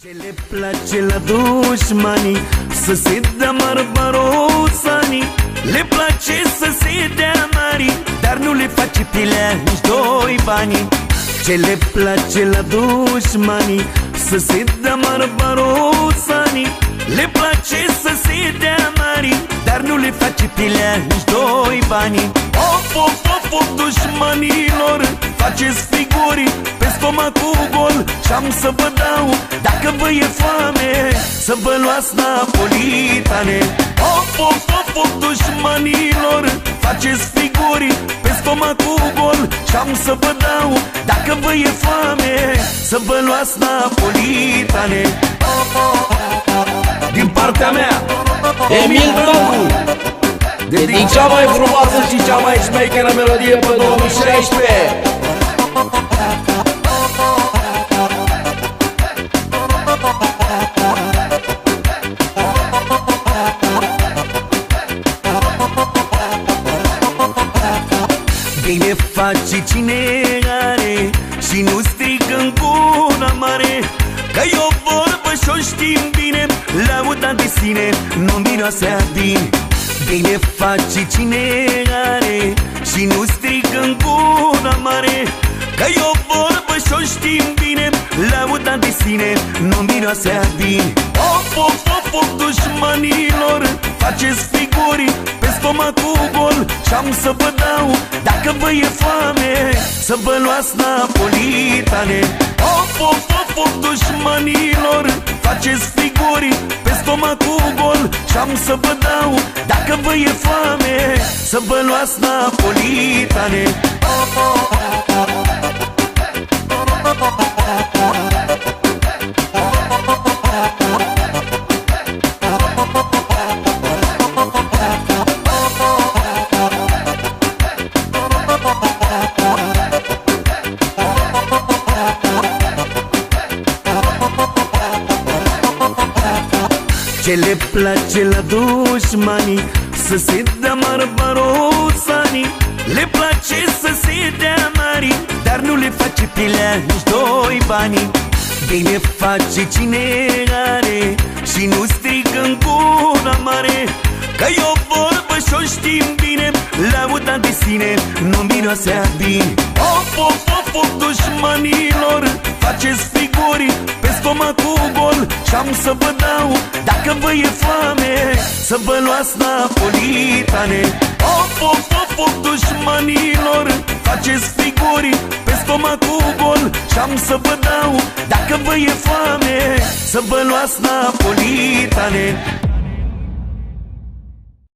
Ce le place la dușmanii să se dea barbarosanii, le place să se dea mari, dar nu le face pilea nici doi bani. Ce le place la dușmanii să se dea barbarosanii, le place să se dea mari, dar nu le face pilea nici doi bani. Of, of, of, of, dușmanilor, faceți figuri pe stomacul gol și-am să vă dau, dacă vă e foame, să vă luați napolitane. Of, of, of, of, dușmanilor, faceți figuri pe stomacul gol și-am să vă dau, dacă vă e foame, să vă luați napolitane. Din partea mea, Emil Brâncu, dedic cea mai frumoasă și cea mai șmecheră melodie pe 2016. bine face cine are și nu strigă în gura mare, că e o vorbă și-o știm bine, lauda de sine nu miroase a bine. Bine face cine are și nu strigă în gura mare, că e o vorbă și-o știm bine, lauda de sine nu miroase a bine. Of, of, of, of, dușmanilor, faceți figuri pe stomacul gol și-am să vă dau, dacă vă e foame, să vă luați napolitane. Of, of, of, of, dușmanilor, faceți figuri pe stomacul gol și-am să vă dau, dacă vă e foame, să vă luați napolitane. Ce le place la dușmanii să se dea barbarosanii, le place să se dea mari, dar nu le face pilea nici doi bani. Bine face cine are și nu strigă în gura mare, că e o vorbă și-o știm bine, lauda de sine nu miroase a bine. Of, of, of, of, dușmanilor, faceți figuri pe stomacul gol și-am să vă dau, dacă vă e foame, să vă luați napolitane. Of, of, of, of, dușmanilor, faceți figuri pe stomacul gol și-am să vă dau, dacă vă e foame, să vă luați napolitane.